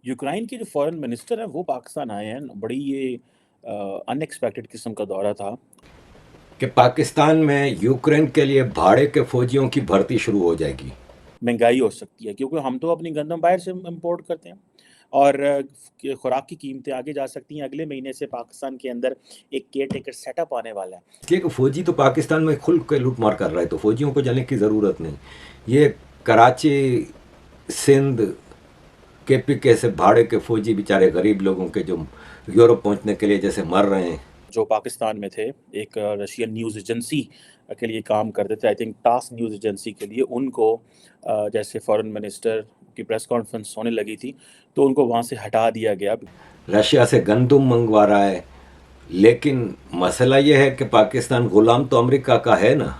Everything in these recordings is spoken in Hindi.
यूक्रेन के जो फॉरेन मिनिस्टर हैं वो पाकिस्तान आए हैं। बड़ी ये अनएक्सपेक्टेड किस्म का दौरा था। कि पाकिस्तान में यूक्रेन के लिए भाड़े के फौजियों की भर्ती शुरू हो जाएगी। महंगाई हो सकती है क्योंकि हम तो अपनी गंदम बाहर से इम्पोर्ट करते हैं और खुराक की कीमतें आगे जा सकती हैं। अगले महीने से पाकिस्तान के अंदर एक केयर टेकर सेटअप आने वाला है। इसलिए कि फौजी तो पाकिस्तान में खुल के लूट मार कर रहा है, तो फौजियों को जाने की ज़रूरत नहीं। ये कराची, सिंध, केपीके से भाड़े के फौजी बेचारे गरीब लोगों के जो यूरोप पहुंचने के लिए जैसे मर रहे हैं। जो पाकिस्तान में थे, एक रशियन न्यूज़ एजेंसी के लिए काम करते थे, I think TASS news agency के लिए। उनको जैसे फॉरेन मिनिस्टर की प्रेस कॉन्फ्रेंस होने लगी थी तो उनको वहाँ से हटा दिया गया। रशिया से गंदम मंगवा रहा है, लेकिन मसला यह है कि पाकिस्तान गुलाम तो अमेरिका का है ना।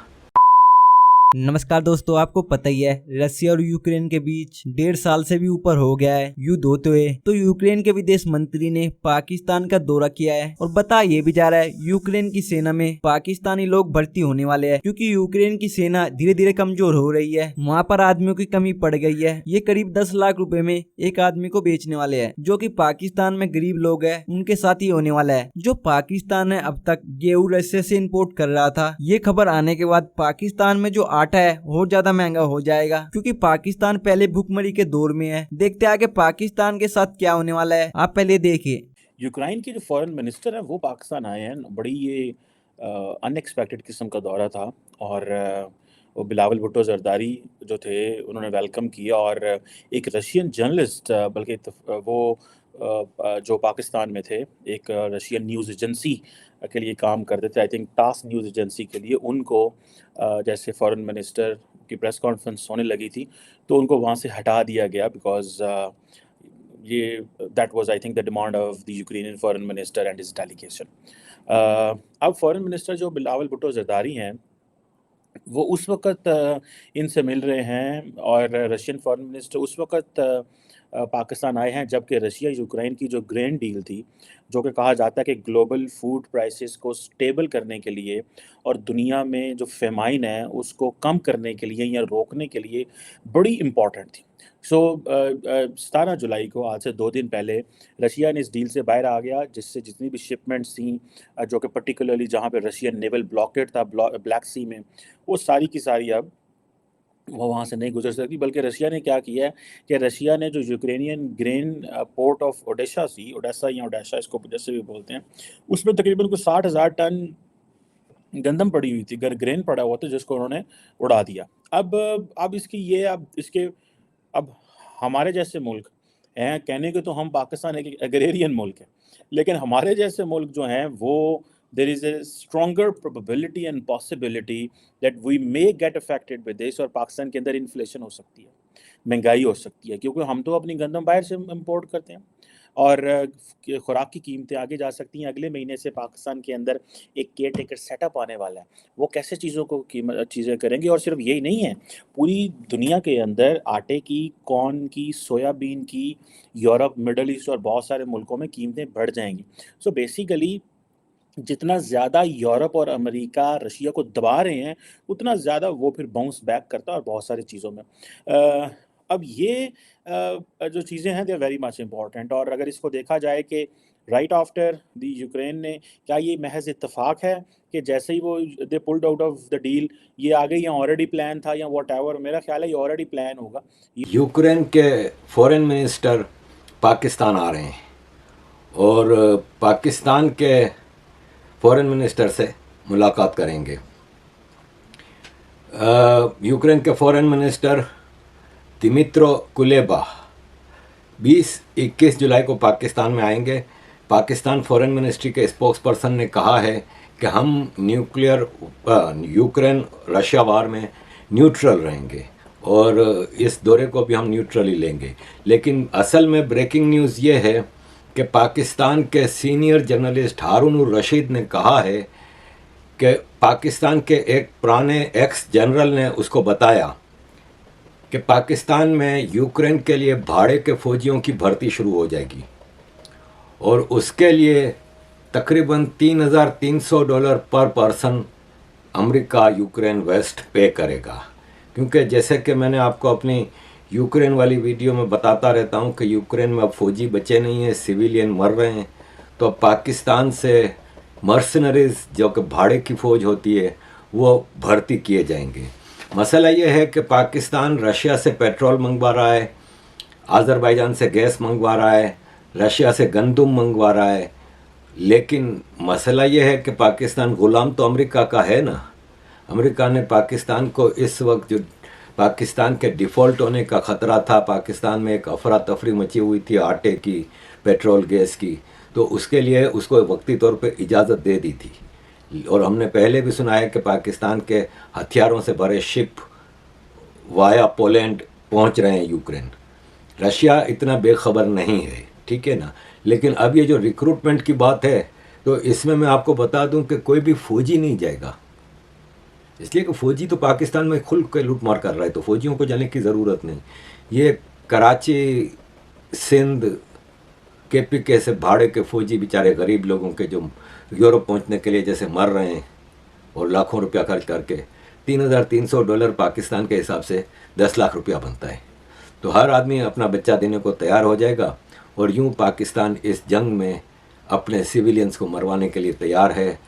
नमस्कार दोस्तों, आपको पता ही है रशिया और यूक्रेन के बीच 1.5 साल से भी ऊपर हो गया है युद्ध होते हुए। तो यूक्रेन के विदेश मंत्री ने पाकिस्तान का दौरा किया है और बता ये भी जा रहा है यूक्रेन की सेना में पाकिस्तानी लोग भर्ती होने वाले हैं, क्योंकि यूक्रेन की सेना धीरे धीरे कमजोर हो रही है। वहाँ पर आदमियों की कमी पड़ गई है। ये करीब 10 लाख रुपए में एक आदमी को बेचने वाले है, जो की पाकिस्तान में गरीब लोग है उनके साथ ही होने वाला है। जो पाकिस्तान है अब तक गेहूं रशिया से इम्पोर्ट कर रहा था, ये खबर आने के बाद पाकिस्तान में जो आटा है और ज्यादा महंगा हो जाएगा, क्योंकि पाकिस्तान पहले भुखमरी के दौर में है। देखते आगे पाकिस्तान के साथ क्या होने वाला है, आप पहले देखिए। यूक्रेन के जो फॉरेन मिनिस्टर हैं वो पाकिस्तान आए हैं। बड़ी ये अनएक्सपेक्टेड किस्म का दौरा था और वो बिलावल भुट्टो जरदारी जो थे उन्होंने वेलकम किया। और एक रशियन जर्नलिस्ट बल्कि वो जो पाकिस्तान में थे, एक रशियन न्यूज़ एजेंसी के लिए काम करते थे, I think TASS news agency के लिए। उनको जैसे फॉरेन मिनिस्टर की प्रेस कॉन्फ्रेंस होने लगी थी तो उनको वहाँ से हटा दिया गया बिकॉज ये that was I think the demand of the Ukrainian foreign minister and his delegation. अब फॉरेन मिनिस्टर जो बिलावल भुट्टो जरदारी हैं वो उस वक़्त इनसे मिल रहे हैं और रशियन फॉरेन मिनिस्टर उस वक़्त पाकिस्तान आए हैं जबकि रशिया यूक्रेन की जो ग्रेन डील थी, जो कि कहा जाता है कि ग्लोबल फूड प्राइसेस को स्टेबल करने के लिए और दुनिया में जो फेमाइन है उसको कम करने के लिए या रोकने के लिए बड़ी इम्पोर्टेंट थी। सो 17 जुलाई को, आज से 2 दिन पहले, रशिया ने इस डील से बाहर आ गया, जिससे जितनी भी शिपमेंट्स थी जो कि पर्टिकुलरली जहाँ पे रशियन नेवल ब्लॉकेड था ब्लैक सी में, वो सारी की सारी अब वो वहाँ से नहीं गुजर सकती। बल्कि रशिया ने क्या किया है कि रशिया ने जो Ukrainian grain port of Odessa थी, ओडेसा या ओडेसा इसको जैसे भी बोलते हैं, उसमें तकरीबन कुछ 60,000 टन गंदम पड़ी हुई थी, ग्रेन पड़ा हुआ था, जिसको उन्होंने उड़ा दिया। अब इसकी ये अब इसके अब हमारे जैसे मुल्क हैं, कहने को तो हम पाकिस्तान एक एग्रेरियन मुल्क है, लेकिन हमारे जैसे मुल्क जो हैं वो there is a stronger probability and possibility that we may get affected with this. और पाकिस्तान के अंदर इन्फ्लेशन हो सकती है, महंगाई हो सकती है, क्योंकि हम तो अपनी गंदम बाहर से इम्पोर्ट करते हैं और खुराक की कीमतें आगे जा सकती हैं। अगले महीने से पाकिस्तान के अंदर एक केयर टेकर सेटअप आने वाला है। वो कैसे चीज़ों को चीज़ें करेंगे। और सिर्फ यही नहीं है, पूरी दुनिया के अंदर आटे की, कॉर्न की, सोयाबीन की, यूरोप, मिडल ईस्ट और बहुत सारे मुल्कों में कीमतें बढ़ जाएंगी। सो बेसिकली जितना ज़्यादा यूरोप और अमेरिका रशिया को दबा रहे हैं, उतना ज़्यादा वो फिर बाउंस बैक करता है और बहुत सारी चीज़ों में। अब ये जो चीज़ें हैं they are very much important. और अगर इसको देखा जाए कि राइट आफ्टर द यूक्रेन ने, क्या ये महज़ इत्तेफ़ाक है कि जैसे ही वो दे pulled out of the deal ये आ गई, या ऑलरेडी प्लान था या व्हाटएवर? मेरा ख़्याल है ये ऑलरेडी प्लान होगा। यूक्रेन के फॉरेन मिनिस्टर पाकिस्तान आ रहे हैं और पाकिस्तान के फॉरेन मिनिस्टर से मुलाकात करेंगे। यूक्रेन के फॉरेन मिनिस्टर दिमित्रो कुलेबा 20-21 जुलाई को पाकिस्तान में आएंगे। पाकिस्तान फॉरेन मिनिस्ट्री के स्पोक्स पर्सन ने कहा है कि हम यूक्रेन रशिया वार में न्यूट्रल रहेंगे और इस दौरे को भी हम न्यूट्रल ही लेंगे। लेकिन असल में ब्रेकिंग न्यूज़ ये है कि पाकिस्तान के सीनियर जर्नलिस्ट हारून रशीद ने कहा है कि पाकिस्तान के एक पुराने एक्स जनरल ने उसको बताया कि पाकिस्तान में यूक्रेन के लिए भाड़े के फ़ौजियों की भर्ती शुरू हो जाएगी और उसके लिए तकरीबन $3,300 पर पर्सन अमेरिका यूक्रेन वेस्ट पे करेगा। क्योंकि जैसे कि मैंने आपको अपनी यूक्रेन वाली वीडियो में बताता रहता हूँ कि यूक्रेन में अब फौजी बचे नहीं हैं, सिविलियन मर रहे हैं। तो अब पाकिस्तान से मर्सनरीज जो कि भाड़े की फ़ौज होती है वो भर्ती किए जाएंगे। मसला ये है कि पाकिस्तान रशिया से पेट्रोल मंगवा रहा है, आज़रबाईजान से गैस मंगवा रहा है, रशिया से गंदुम मंगवा रहा है, लेकिन मसला ये है कि पाकिस्तान ग़ुलाम तो अमेरिका का है ना। अमेरिका ने पाकिस्तान को इस वक्त जो पाकिस्तान के डिफ़ॉल्ट होने का ख़तरा था, पाकिस्तान में एक अफरा तफरी मची हुई थी आटे की, पेट्रोल गैस की, तो उसके लिए उसको वक्ती तौर पे इजाज़त दे दी थी। और हमने पहले भी सुना है कि पाकिस्तान के हथियारों से भरे शिप वाया पोलैंड पहुंच रहे हैं यूक्रेन। रशिया इतना बेखबर नहीं है, ठीक है ना। लेकिन अब ये जो रिक्रूटमेंट की बात है, तो इसमें मैं आपको बता दूं कि कोई भी फ़ौजी नहीं जाएगा, इसलिए कि फ़ौजी तो पाकिस्तान में खुल के लूटमार कर रहा है, तो फ़ौजियों को जाने की ज़रूरत नहीं। ये कराची, सिंध, KPK से भाड़े के फ़ौजी बेचारे गरीब लोगों के जो यूरोप पहुंचने के लिए जैसे मर रहे हैं और लाखों रुपया खर्च करके, $3,300 पाकिस्तान के हिसाब से 10 लाख रुपया बनता है। तो हर आदमी अपना बच्चा देने को तैयार हो जाएगा और यूं पाकिस्तान इस जंग में अपने सिविलियंस को मरवाने के लिए तैयार है।